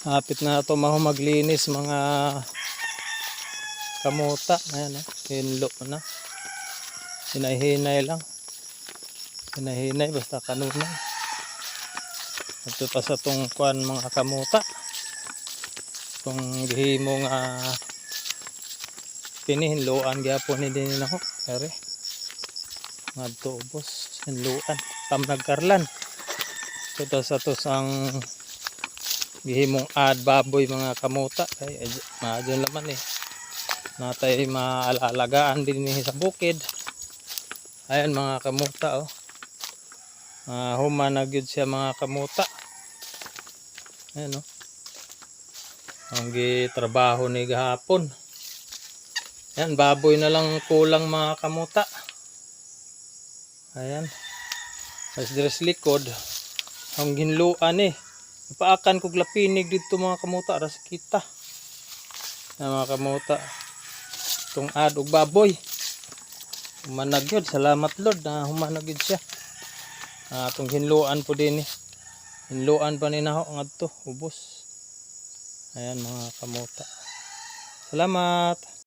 Hapit na ito maglinis mga kamuta. Ayan, hinlo na. Hinahinay lang. Hinahinay basta kanunay. Ito pa sa itong kuan mga kamuta. Itong gihimong pinihinluan gyapon ni din ako. Kare. Ngadto ubos. Hinluan. Nagkarlan. Ito sa to sang gihimong baboy mga kamuta. Kaya madyon laman natay maalagaan din sa bukid. Ayan mga kamuta human na gyud siya mga kamuta. Ayan ang gitrabaho ni gahapon. Ayan baboy na lang kulang mga kamuta. Ayan as dress likod ang ginluan ipaakan kog lapinig dito mga kamuta aras kita. Ayan mga kamuta itong og baboy humanag yun. Salamat Lord na humanag yun siya. Itong hinluan po din hinluan pa ni naho ngadto ubos. Ayan mga kamuta. Salamat.